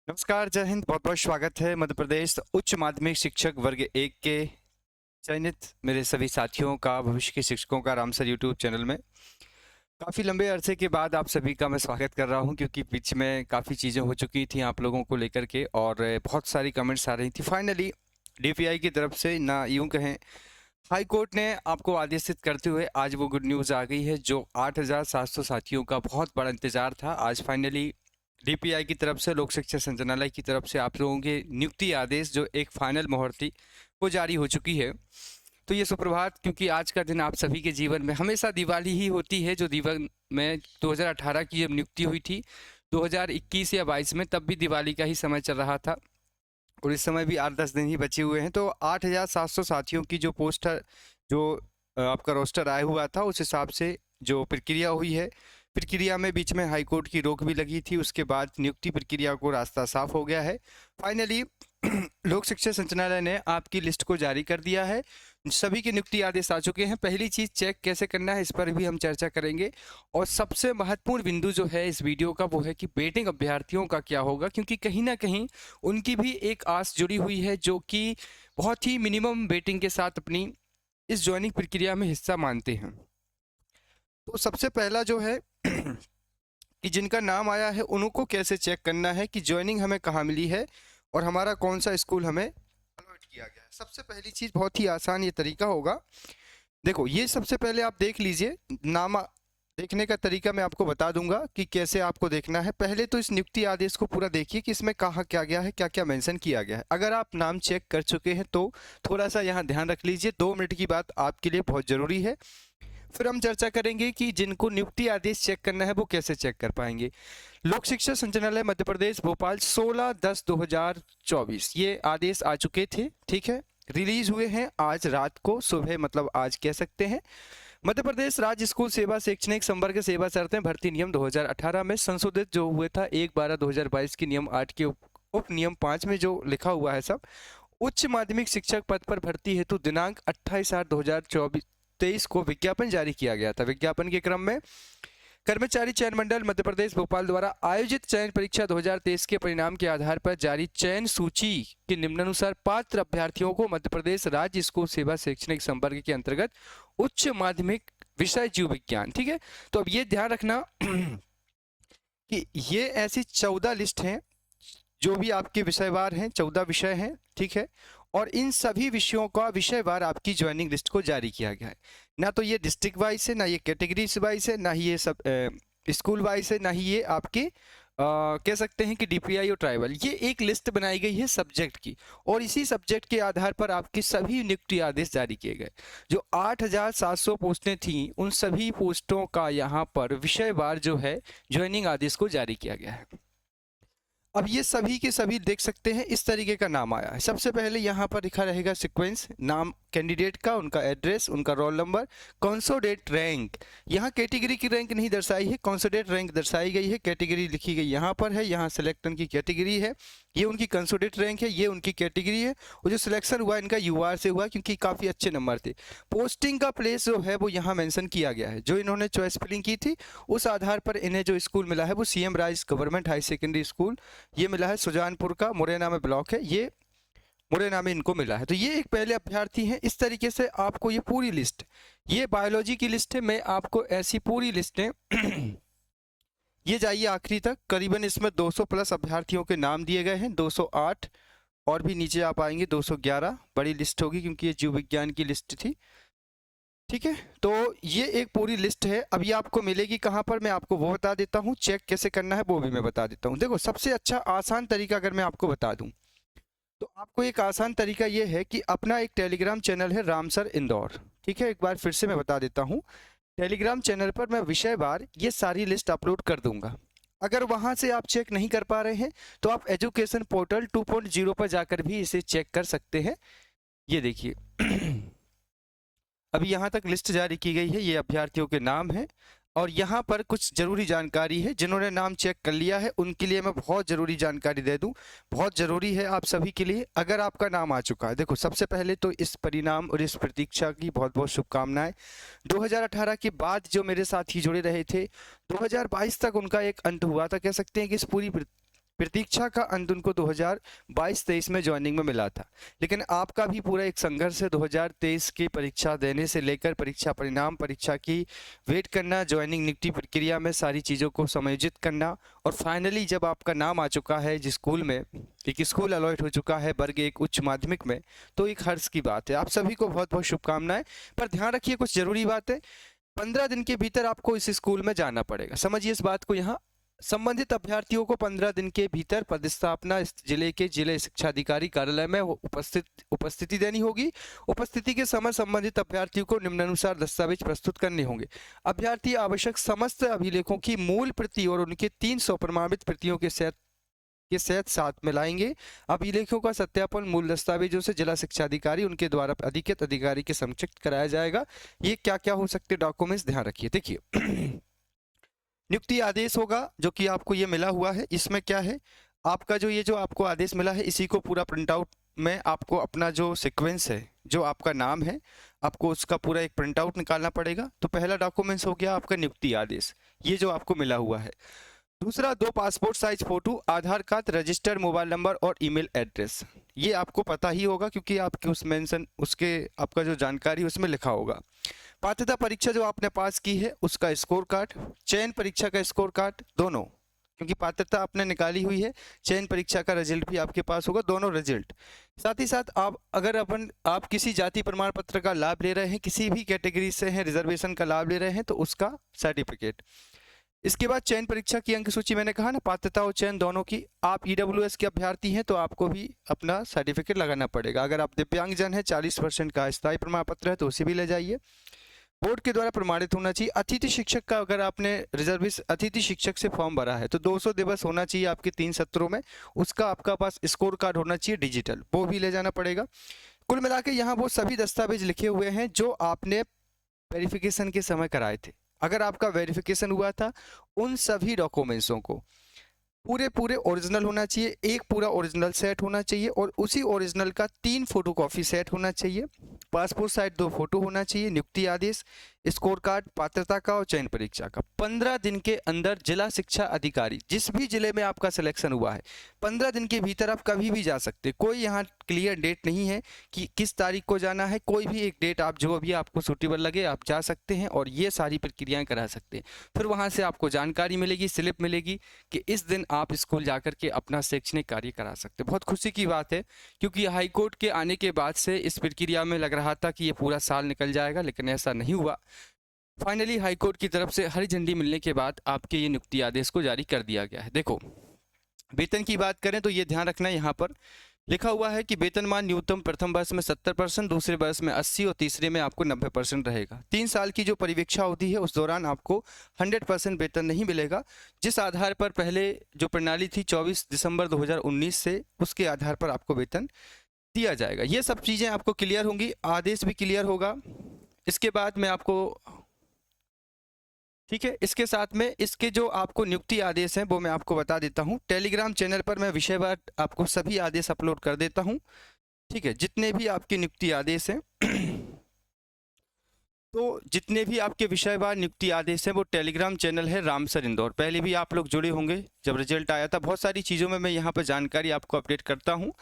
नमस्कार, जय हिंद। बहुत बहुत स्वागत है मध्य प्रदेश उच्च माध्यमिक शिक्षक वर्ग 1 के चयनित मेरे सभी साथियों का, भविष्य के शिक्षकों का रामसर यूट्यूब चैनल में काफ़ी लंबे अरसे के बाद आप सभी का मैं स्वागत कर रहा हूं, क्योंकि बीच में काफ़ी चीज़ें हो चुकी थी आप लोगों को लेकर के और बहुत सारी कमेंट्स आ रही थी। फाइनली डीपीआई की तरफ से, ना यूं कहें, हाई कोर्ट ने आपको आदेशित करते हुए आज वो गुड न्यूज़ आ गई है जो 8,700 साथियों का बहुत बड़ा इंतजार था। आज फाइनली डीपीआई की तरफ से, लोक शिक्षा संचालनालय की तरफ से आप लोगों के नियुक्ति आदेश जो एक फाइनल मोहर थी वो जारी हो चुकी है। तो ये सुप्रभात, क्योंकि आज का दिन आप सभी के जीवन में हमेशा दिवाली ही होती है। जो जीवन में 2018 की जब नियुक्ति हुई थी, 2021 या 22 में, तब भी दिवाली का ही समय चल रहा था और इस समय भी 8-10 दिन ही बचे हुए हैं। तो 8,700 साथियों की जो पोस्ट है, जो आपका रोस्टर आया हुआ था, उस हिसाब से जो प्रक्रिया हुई है, प्रक्रिया में बीच में हाई कोर्ट की रोक भी लगी थी। उसके बाद नियुक्ति प्रक्रिया को रास्ता साफ हो गया है। फाइनली लोक शिक्षा संचालनालय ने आपकी लिस्ट को जारी कर दिया है। सभी के नियुक्ति आदेश आ चुके हैं। पहली चीज, चेक कैसे करना है इस पर भी हम चर्चा करेंगे। और सबसे महत्वपूर्ण बिंदु जो है इस वीडियो का, वो है कि वेटिंग अभ्यर्थियों का क्या होगा, क्योंकि कहीं ना कहीं उनकी भी एक आस जुड़ी हुई है, जो कि बहुत ही मिनिमम वेटिंग के साथ अपनी इस ज्वाइनिंग प्रक्रिया में हिस्सा मानते हैं। तो सबसे पहला जो है कि जिनका नाम आया है उनको कैसे चेक करना है कि ज्वाइनिंग हमें कहाँ मिली है और हमारा कौन सा स्कूल हमें अलॉट किया गया है। सबसे पहली चीज़, बहुत ही आसान ये तरीका होगा। देखो, ये सबसे पहले आप देख लीजिए। नाम देखने का तरीका मैं आपको बता दूंगा कि कैसे आपको देखना है। पहले तो इस नियुक्ति आदेश को पूरा देखिए कि इसमें कहाँ क्या गया है, क्या क्या मेंशन किया गया है। अगर आप नाम चेक कर चुके हैं तो थोड़ा सा यहाँ ध्यान रख लीजिए। 2 मिनट की बात आपके लिए बहुत ज़रूरी है। फिर हम चर्चा करेंगे कि जिनको नियुक्ति आदेश चेक करना है वो कैसे चेक कर पाएंगे। लोक शिक्षा संचालनालय मध्य प्रदेश भोपाल 16/10/2024 ये आदेश आ चुके थे। ठीक है, रिलीज हुए हैं आज रात को, सुबह मतलब आज कह सकते हैं। मध्य प्रदेश राज्य स्कूल सेवा शैक्षणिक संवर्ग सेवा शर्तें भर्ती नियम 2018 में संशोधित जो हुए था 1/12/2022 के नियम 8 के उप नियम 5 में जो लिखा हुआ है सब, उच्च माध्यमिक शिक्षक पद पर भर्ती हेतु दिनांक 28/8/2023 को विज्ञापन जारी किया गया था। विज्ञापन के क्रम में कर्मचारी चयन मंडल मध्य प्रदेश भोपाल द्वारा आयोजित चयन परीक्षा 2023 के परिणाम के आधार पर जारी चयन सूची के निम्नानुसार पात्र अभ्यर्थियों को मध्य प्रदेश राज्य स्कूल सेवा शैक्षणिक संवर्ग के अंतर्गत उच्च माध्यमिक विषय जीव विज्ञान, ठीक है। तो अब ये ध्यान रखना कि ये ऐसी 14 लिस्ट हैं जो भी आपके विषयवार हैं, 14 विषय हैं, ठीक है। और इन सभी विषयों का विषयवार आपकी ज्वाइनिंग लिस्ट को जारी किया गया है। ना तो ये डिस्ट्रिक्ट वाइज है, ना ये कैटेगरी वाइज है, ना ही ये सब स्कूल वाइज है, ना ही ये आपके कह सकते हैं कि डीपीआई और ट्राइबल। ये एक लिस्ट बनाई गई है सब्जेक्ट की, और इसी सब्जेक्ट के आधार पर आपके सभी नियुक्ति आदेश जारी किए गए। जो 8,700 पोस्टें थीं, उन सभी पोस्टों का यहाँ पर विषयवार जो है ज्वाइनिंग आदेश को जारी किया गया है। अब ये सभी के सभी देख सकते हैं, इस तरीके का नाम आया है। सबसे पहले यहाँ पर लिखा रहेगा सीक्वेंस, नाम कैंडिडेट का, उनका एड्रेस, उनका रोल नंबर, कॉन्सोडेट रैंक। यहाँ कैटेगरी की रैंक नहीं दर्शाई है, कॉन्सोडेट रैंक दर्शाई गई है। कैटेगरी लिखी गई यहाँ पर है, यहाँ सिलेक्टन की कैटेगरी है, ये उनकी कंसोडेट रैंक है, ये उनकी कैटेगरी है। और जो सिलेक्शन हुआ इनका यूआर से हुआ, क्योंकि काफ़ी अच्छे नंबर थे। पोस्टिंग का प्लेस जो है वो यहाँ मेंशन किया गया है। जो इन्होंने चॉइस फिलिंग की थी उस आधार पर इन्हें जो स्कूल मिला है वो CM rise government high secondary school ये मिला है, सुजानपुर का, मुरैना में ब्लॉक है, ये मुरैना में इनको मिला है। तो ये एक पहले अभ्यर्थी हैं। इस तरीके से आपको ये पूरी लिस्ट, ये बायोलॉजी की लिस्ट है, मैं आपको ऐसी पूरी लिस्टें ये जाइए आखिरी तक, करीबन इसमें 200 प्लस अभ्यर्थियों के नाम दिए गए हैं। 208 और भी नीचे आप आएंगे 211, बड़ी लिस्ट होगी क्योंकि ये जीव विज्ञान की लिस्ट थी, ठीक है। तो ये एक पूरी लिस्ट है। अब ये आपको मिलेगी कहाँ पर, मैं आपको वो बता देता हूँ। चेक कैसे करना है वो भी मैं बता देता हूँ। देखो, सबसे अच्छा आसान तरीका अगर मैं आपको बता दूँ तो आपको एक आसान तरीका ये है कि अपना एक टेलीग्राम चैनल है रामसर इंदौर, ठीक है। एक बार फिर से मैं बता देता हूँ, टेलीग्राम चैनल पर मैं विषयवार ये सारी लिस्ट अपलोड कर दूंगा। अगर वहाँ से आप चेक नहीं कर पा रहे हैं तो आप एजुकेशन पोर्टल 2.0 पर जाकर भी इसे चेक कर सकते हैं। ये देखिए अभी यहाँ तक लिस्ट जारी की गई है, ये अभ्यर्थियों के नाम हैं और यहाँ पर कुछ ज़रूरी जानकारी है। जिन्होंने नाम चेक कर लिया है उनके लिए मैं बहुत ज़रूरी जानकारी दे दूँ, बहुत ज़रूरी है आप सभी के लिए। अगर आपका नाम आ चुका है, देखो, सबसे पहले तो इस परिणाम और इस प्रतीक्षा की बहुत बहुत शुभकामनाएं। 2018 के बाद जो मेरे साथी जुड़े रहे थे, 2022 तक उनका एक अंत हुआ था, कह सकते हैं कि इस पूरी प्रतीक्षा का अंत उनको 2022-23 में ज्वाइनिंग में मिला था, लेकिन आपका भी पूरा एक संघर्ष है 2023 की परीक्षा देने से लेकर परीक्षा परिणाम, परीक्षा की वेट करना, ज्वाइनिंग नियुक्ति प्रक्रिया में सारी चीज़ों को समायोजित करना, और फाइनली जब आपका नाम आ चुका है जिस स्कूल में, एक स्कूल अलॉट हो चुका है वर्ग 1 उच्च माध्यमिक में, तो एक हर्ष की बात है। आप सभी को बहुत बहुत शुभकामनाएं। पर ध्यान रखिए कुछ जरूरी बातें, 15 दिन के भीतर आपको इस स्कूल में जाना पड़ेगा। समझिए इस बात को। यहाँ संबंधित अभ्यर्थियों को 15 दिन के भीतर पदस्थापना इस जिले के जिले शिक्षा अधिकारी कार्यालय में उपस्थिति देनी होगी। उपस्थिति के समय संबंधित अभ्यर्थियों को निम्नानुसार दस्तावेज प्रस्तुत करने होंगे। अभ्यर्थी आवश्यक समस्त अभिलेखों की मूल प्रति और उनके 300 प्रमाणित प्रतियों के सेट साथ में लाएंगे। अभिलेखों का सत्यापन मूल दस्तावेजों से जिला शिक्षा अधिकारी उनके द्वारा अधिकृत अधिकारी के समक्ष कराया जाएगा। ये क्या क्या हो सकते डॉक्यूमेंट्स, ध्यान रखिए। देखिए नियुक्ति आदेश होगा जो कि आपको ये मिला हुआ है। इसमें क्या है, आपका जो ये जो आपको आदेश मिला है इसी को पूरा प्रिंट आउट में आपको अपना जो सीक्वेंस है, जो आपका नाम है, आपको उसका पूरा एक प्रिंट आउट निकालना पड़ेगा। तो पहला डॉक्यूमेंट्स हो गया आपका नियुक्ति आदेश, ये जो आपको मिला हुआ है। दूसरा, 2 पासपोर्ट साइज फोटो, आधार कार्ड, रजिस्टर्ड मोबाइल नंबर और ईमेल एड्रेस। ये आपको पता ही होगा क्योंकि आपके उस मेंशन उसके आपका जो जानकारी उसमें लिखा होगा। पात्रता परीक्षा जो आपने पास की है उसका स्कोर कार्ड, चयन परीक्षा का स्कोर कार्ड, दोनों, क्योंकि पात्रता आपने निकाली हुई है, चयन परीक्षा का रिजल्ट भी आपके पास होगा, दोनों रिजल्ट। साथ ही साथ आप किसी जाति प्रमाण पत्र का लाभ ले रहे हैं, किसी भी कैटेगरी से हैं, रिजर्वेशन का लाभ ले रहे हैं, तो उसका सर्टिफिकेट। इसके बाद चयन परीक्षा की अंक सूची, मैंने कहा ना पात्रता और चयन दोनों की। आप ईडब्ल्यूएस के अभ्यर्थी हैं तो आपको भी अपना सर्टिफिकेट लगाना पड़ेगा। अगर आप दिव्यांगजन हैं, 40% का स्थायी प्रमाण पत्र है तो उसे भी ले जाइए। बोर्ड के द्वारा प्रमाणित होना चाहिए। अतिथि शिक्षक का, अगर आपने रिजर्विस्ट अतिथि शिक्षक से फॉर्म भरा है तो 200 दिवस होना चाहिए आपके 3 सत्रों में, उसका आपका पास स्कोर कार्ड होना चाहिए डिजिटल, वो भी ले जाना पड़ेगा। कुल मिला के यहाँ वो सभी दस्तावेज लिखे हुए हैं जो आपने वेरिफिकेशन के समय कराए थे। अगर आपका वेरिफिकेशन हुआ था, उन सभी डॉक्यूमेंट्सों को पूरे ओरिजिनल होना चाहिए, एक पूरा ओरिजिनल सेट होना चाहिए और उसी ओरिजिनल का 3 फोटोकॉपी सेट होना चाहिए। पासपोर्ट साइज 2 फोटो होना चाहिए। नियुक्ति आदेश, स्कोर कार्ड, पात्रता का और चयन परीक्षा का। 15 दिन के अंदर जिला शिक्षा अधिकारी, जिस भी जिले में आपका सिलेक्शन हुआ है, 15 दिन के भीतर आप कभी भी जा सकते। कोई यहाँ क्लियर डेट नहीं है कि किस तारीख को जाना है, कोई भी एक डेट आप जो भी आपको सूटेबल लगे आप जा सकते हैं और ये सारी प्रक्रियाएं करा सकते हैं। फिर वहाँ से आपको जानकारी मिलेगी, स्लिप मिलेगी कि इस दिन आप स्कूल जाकर के अपना शैक्षणिक कार्य करा सकते हैं। बहुत खुशी की बात है क्योंकि हाईकोर्ट के आने के बाद से इस प्रक्रिया में लग रहा था कि ये पूरा साल निकल जाएगा, लेकिन ऐसा नहीं हुआ। फाइनली हाईकोर्ट की तरफ से हरी झंडी मिलने के बाद आपके ये नियुक्ति आदेश को जारी कर दिया गया है। देखो वेतन की बात करें तो ये ध्यान रखना है, यहाँ पर लिखा हुआ है कि वेतनमान न्यूनतम प्रथम वर्ष में 70%, दूसरे वर्ष में 80% और तीसरे में आपको 90% रहेगा। 3 साल की जो परिवीक्षा अवधि है उस दौरान आपको 100% वेतन नहीं मिलेगा। जिस आधार पर पहले जो प्रणाली थी 24 दिसंबर 2019 से, उसके आधार पर आपको वेतन दिया जाएगा। ये सब चीज़ें आपको क्लियर होंगी, आदेश भी क्लियर होगा। इसके बाद मैं आपको, ठीक है, इसके साथ में इसके जो आपको नियुक्ति आदेश हैं वो मैं आपको बता देता हूं। टेलीग्राम चैनल पर मैं विषयवार आपको सभी आदेश अपलोड कर देता हूं, ठीक है, जितने भी आपके नियुक्ति आदेश हैं तो जितने भी आपके विषयवार नियुक्ति आदेश हैं वो टेलीग्राम चैनल है रामसर इंदौर, पहले भी आप लोग जुड़े होंगे जब रिजल्ट आया था। बहुत सारी चीज़ों में मैं यहाँ पर जानकारी आपको अपडेट करता हूँ।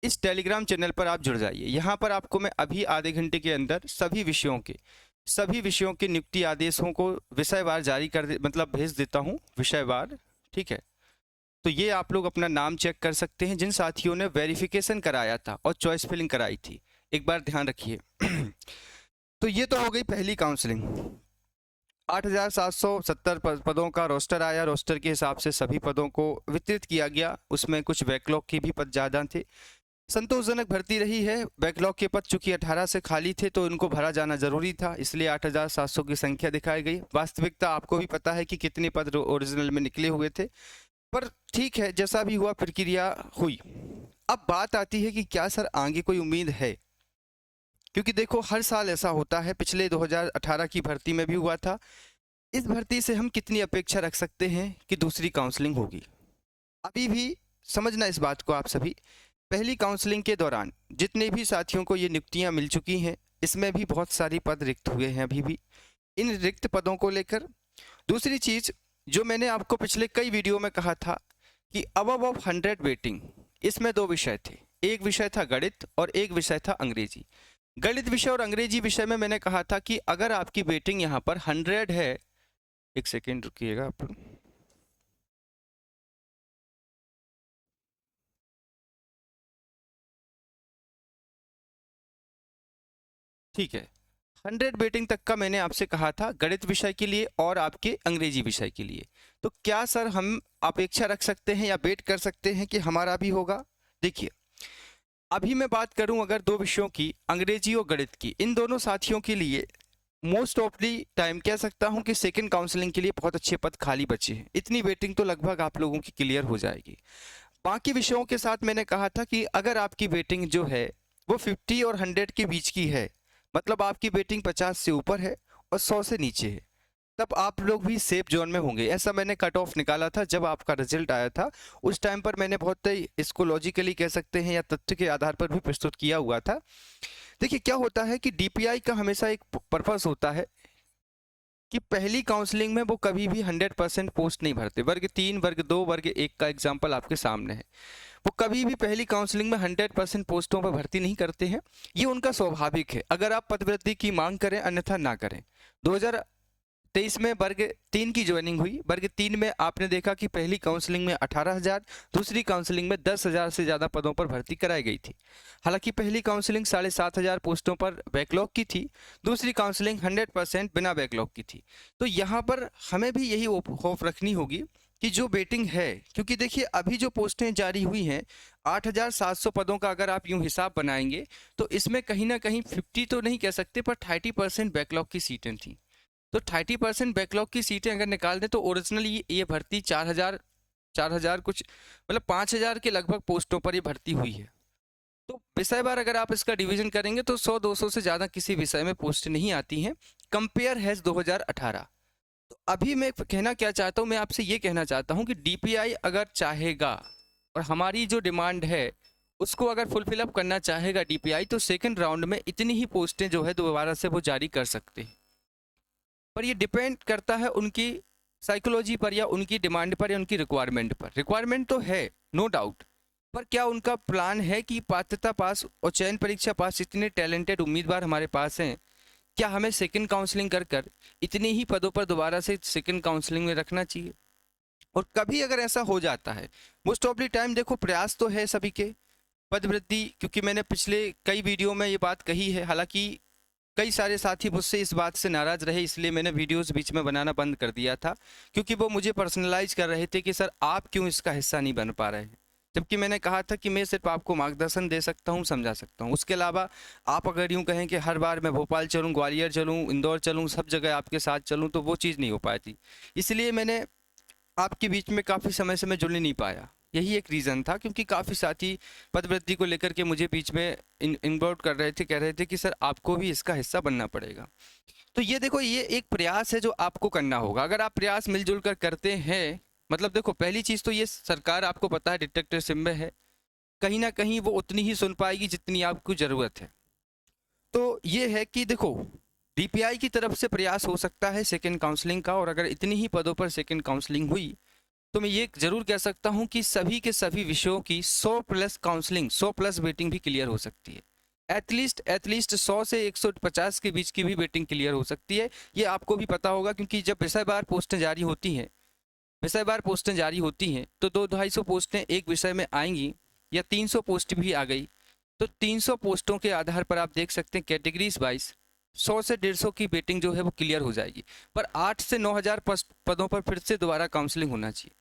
इस टेलीग्राम चैनल पर आप जुड़ जाइए। यहाँ पर आपको मैं अभी आधे घंटे के अंदर सभी विषयों के नियुक्ति आदेशों को विषयवार जारी मतलब भेज देता हूं विषयवार, ठीक है। तो ये आप लोग अपना नाम चेक कर सकते हैं जिन साथियों ने वेरिफिकेशन कराया था और चॉइस फिलिंग कराई थी, एक बार ध्यान रखिए। तो ये तो हो गई पहली काउंसलिंग। 8770 पदों का रोस्टर आया, रोस्टर के हिसाब से सभी पदों को वितरित किया गया। उसमें कुछ बैकलॉग के भी पद ज़्यादा थे। संतोषजनक भर्ती रही है। बैकलॉग के पद चूंकि 18 से खाली थे तो इनको भरा जाना जरूरी था, इसलिए 8700 की संख्या दिखाई गई। वास्तविकता आपको भी पता है कि कितने पद ओरिजिनल में निकले हुए थे, पर ठीक है, जैसा भी हुआ प्रक्रिया हुई। अब बात आती है कि क्या सर आगे कोई उम्मीद है, क्योंकि देखो हर साल ऐसा होता है, पिछले 2018 की भर्ती में भी हुआ था। इस भर्ती से हम कितनी अपेक्षा रख सकते हैं कि दूसरी काउंसलिंग होगी? अभी भी समझना इस बात को आप सभी। पहली काउंसलिंग के दौरान जितने भी साथियों को ये नियुक्तियां मिल चुकी हैं, इसमें भी बहुत सारी पद रिक्त हुए हैं अभी भी। इन रिक्त पदों को लेकर दूसरी चीज़ जो मैंने आपको पिछले कई वीडियो में कहा था कि अबव ऑफ 100 वेटिंग, इसमें दो विषय थे, एक विषय था गणित और एक विषय था अंग्रेजी। गणित विषय और अंग्रेजी विषय में मैंने कहा था कि अगर आपकी वेटिंग यहाँ पर 100 है, एक सेकेंड रुकिएगा आप लोग, ठीक है, 100 वेटिंग तक का मैंने आपसे कहा था गणित विषय के लिए और आपके अंग्रेजी विषय के लिए। तो क्या सर हम अपेक्षा रख सकते हैं या वेट कर सकते हैं कि हमारा भी होगा? देखिए, अभी मैं बात करूं अगर दो विषयों की, अंग्रेजी और गणित की, इन दोनों साथियों के लिए मोस्ट ऑफ दी टाइम कह सकता हूं कि सेकंड काउंसलिंग के लिए बहुत अच्छे पद खाली बचे हैं। इतनी वेटिंग तो लगभग आप लोगों की क्लियर हो जाएगी। बाकी विषयों के साथ मैंने कहा था कि अगर आपकी वेटिंग जो है वो 50 और 100 के बीच की है, मतलब आपकी वेटिंग 50 से ऊपर है और 100 से नीचे है, तब आप लोग भी सेफ जोन में होंगे। ऐसा मैंने कट ऑफ निकाला था जब आपका रिजल्ट आया था। उस टाइम पर मैंने बहुत ही इसको लॉजिकली कह सकते हैं या तथ्य के आधार पर भी प्रस्तुत किया हुआ था। देखिए क्या होता है कि डीपीआई का हमेशा एक पर्पस होता है कि पहली काउंसलिंग में वो कभी भी 100% पोस्ट नहीं भरते। वर्ग 3, वर्ग 2, वर्ग 1 का एग्जाम्पल आपके सामने है। वो कभी भी पहली काउंसलिंग में 100% पोस्टों पर भर्ती नहीं करते हैं। ये उनका स्वाभाविक है, अगर आप पदवृद्धि की मांग करें अन्यथा ना करें। 2023 में वर्ग 3 की ज्वाइनिंग हुई। वर्ग 3 में आपने देखा कि पहली काउंसलिंग में 18,000, दूसरी काउंसलिंग में 10,000 से ज़्यादा पदों पर भर्ती कराई गई थी। हालांकि पहली काउंसलिंग 7,500 पोस्टों पर बैकलॉग की थी, दूसरी काउंसलिंग 100% बिना बैकलॉग की थी। तो यहाँ पर हमें भी यही होप रखनी होगी कि जो वेटिंग है, क्योंकि देखिए अभी जो पोस्टें जारी हुई हैं 8,700 पदों का अगर आप यूं हिसाब बनाएंगे तो इसमें कहीं ना कहीं 50 तो नहीं कह सकते पर 30% बैकलॉग की सीटें थी। तो 30% बैकलॉग की सीटें अगर निकाल दें तो ओरिजिनली ये भर्ती 4,000 कुछ मतलब 5,000 के लगभग पोस्टों पर ये भर्ती हुई है। तो विषय बार अगर आप इसका डिवीजन करेंगे तो 100-200 से ज़्यादा किसी विषय में पोस्ट नहीं आती हैं। Compare has 2018। तो अभी मैं कहना क्या चाहता हूँ, मैं आपसे ये कहना चाहता हूँ कि डीपीआई अगर चाहेगा और हमारी जो डिमांड है उसको अगर फुलफिल अप करना चाहेगा डीपीआई, तो सेकंड राउंड में इतनी ही पोस्टें जो है दोबारा से वो जारी कर सकते हैं। पर ये डिपेंड करता है उनकी साइकोलॉजी पर या उनकी डिमांड पर या उनकी रिक्वायरमेंट पर। रिक्वायरमेंट तो है नो डाउट, पर क्या उनका प्लान है कि पात्रता पास और चयन परीक्षा पास इतने टैलेंटेड उम्मीदवार हमारे पास हैं, क्या हमें सेकंड काउंसलिंग कर कर इतने ही पदों पर दोबारा से सेकंड काउंसलिंग में रखना चाहिए? और कभी अगर ऐसा हो जाता है, मोस्ट ऑफ द टाइम देखो प्रयास तो है सभी के पद वृद्धि, क्योंकि मैंने पिछले कई वीडियो में ये बात कही है। हालांकि कई सारे साथी मुझसे इस बात से नाराज रहे, इसलिए मैंने वीडियोस बीच में बनाना बंद कर दिया था, क्योंकि वो मुझे पर्सनलाइज कर रहे थे कि सर आप क्यों इसका हिस्सा नहीं बन पा रहे हैं। जबकि मैंने कहा था कि मैं सिर्फ आपको मार्गदर्शन दे सकता हूँ, समझा सकता हूँ। उसके अलावा आप अगर यूँ कहें कि हर बार मैं भोपाल चलूँ, ग्वालियर चलूँ, इंदौर चलूँ, सब जगह आपके साथ चलूँ, तो वो चीज़ नहीं हो पाती। इसलिए मैंने आपके बीच में काफ़ी समय से मैं जुड़ नहीं पाया। यही एक रीज़न था, क्योंकि काफ़ी साथी पदवृद्धि को लेकर के मुझे बीच में इन्वॉल्व कर रहे थे, कह रहे थे कि सर आपको भी इसका हिस्सा बनना पड़ेगा। तो ये देखो, ये एक प्रयास है जो आपको करना होगा। अगर आप प्रयास मिलजुल कर करते हैं, मतलब देखो पहली चीज़ तो ये सरकार आपको पता है डिक्टेटरशिप में है, कहीं ना कहीं वो उतनी ही सुन पाएगी जितनी आपको ज़रूरत है। तो ये है कि देखो डीपीआई की तरफ से प्रयास हो सकता है सेकंड काउंसलिंग का, और अगर इतनी ही पदों पर सेकंड काउंसलिंग हुई तो मैं ये जरूर कह सकता हूँ कि सभी के सभी विषयों की 100+ काउंसलिंग, 100+ वेटिंग भी क्लियर हो सकती है। एटलीस्ट 100 से 150 के बीच की भी वेटिंग क्लियर हो सकती है। ये आपको भी पता होगा, क्योंकि जब विषयवार पोस्टें जारी होती हैं, तो 200-250 पोस्टें एक विषय में आएंगी, या 300 पोस्ट भी आ गई तो 300 पोस्टों के आधार पर आप देख सकते हैं कैटेगरीज वाइज 100 से 150 की वेटिंग जो है वो क्लियर हो जाएगी। पर 8 से 9,000 पदों पर फिर से दोबारा काउंसलिंग होना चाहिए।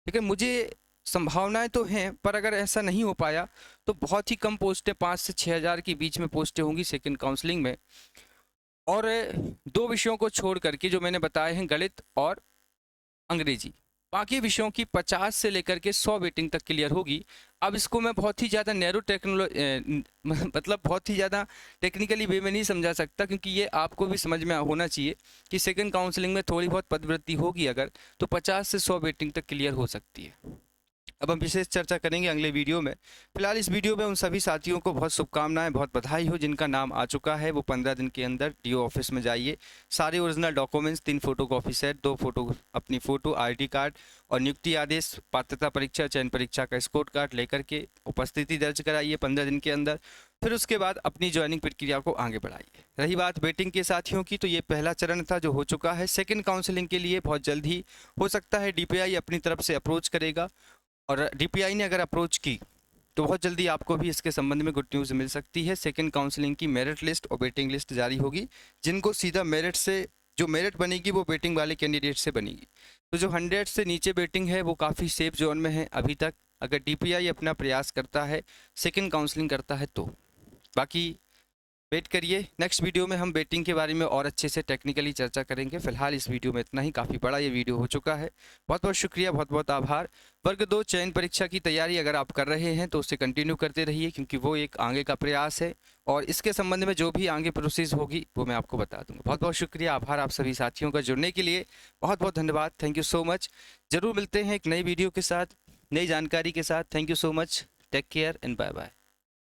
लेकिन मुझे संभावनाएं तो हैं, पर अगर ऐसा नहीं हो पाया तो बहुत ही कम पोस्टें, 5 से 6,000 के बीच में पोस्टें होंगी सेकंड काउंसलिंग में। और दो विषयों को छोड़ करके जो मैंने बताए हैं, गणित और अंग्रेजी, बाकी विषयों की 50 से लेकर के 100 वेटिंग तक क्लियर होगी। अब इसको मैं बहुत ही ज़्यादा नैरो मतलब बहुत ही ज़्यादा टेक्निकली वे में नहीं समझा सकता, क्योंकि ये आपको भी समझ में होना चाहिए कि सेकंड काउंसलिंग में थोड़ी बहुत पदवृद्धि होगी अगर, तो 50 से 100 वेटिंग तक क्लियर हो सकती है। अब हम विशेष चर्चा करेंगे अगले वीडियो में। फिलहाल इस वीडियो में उन सभी साथियों को बहुत शुभकामनाएं, बहुत बधाई हो जिनका नाम आ चुका है। वो 15 दिन के अंदर डीओ ऑफिस में जाइए, सारे original documents, 3 photo copy set, 2 photo अपनी फ़ोटो, आईडी कार्ड और नियुक्ति आदेश, पात्रता परीक्षा, चयन परीक्षा का स्कोर कार्ड लेकर के उपस्थिति दर्ज कराइए 15 दिन के अंदर। फिर उसके बाद अपनी ज्वाइनिंग प्रक्रिया को आगे बढ़ाइए। रही बात वेटिंग के साथियों की, तो ये पहला चरण था जो हो चुका है। सेकंड काउंसलिंग के लिए बहुत जल्द ही हो सकता है डीपीआई अपनी तरफ से अप्रोच करेगा, और डीपीआई ने अगर अप्रोच की तो बहुत जल्दी आपको भी इसके संबंध में गुड न्यूज़ मिल सकती है। सेकंड काउंसलिंग की मेरिट लिस्ट और वेटिंग लिस्ट जारी होगी। जिनको सीधा मेरिट से जो मेरिट बनेगी वो वेटिंग वाले कैंडिडेट से बनेगी। तो जो 100 से नीचे वेटिंग है वो काफ़ी सेफ जोन में है अभी तक। अगर डीपीआई अपना प्रयास करता है, सेकंड काउंसलिंग करता है तो बाकी वेट करिए। नेक्स्ट वीडियो में हम वेटिंग के बारे में और अच्छे से टेक्निकली चर्चा करेंगे। फिलहाल इस वीडियो में इतना ही, काफ़ी बड़ा ये वीडियो हो चुका है। बहुत बहुत शुक्रिया, बहुत बहुत आभार। वर्ग 2 चयन परीक्षा की तैयारी अगर आप कर रहे हैं तो उससे कंटिन्यू करते रहिए, क्योंकि वो एक आगे का प्रयास है और इसके संबंध में जो भी आगे प्रोसेस होगी वो मैं आपको बता दूंगा। बहुत बहुत शुक्रिया, आभार आप सभी साथियों का जुड़ने के लिए। बहुत बहुत धन्यवाद, थैंक यू सो मच। जरूर मिलते हैं एक नई वीडियो के साथ, नई जानकारी के साथ। Thank you so much, take care and bye bye.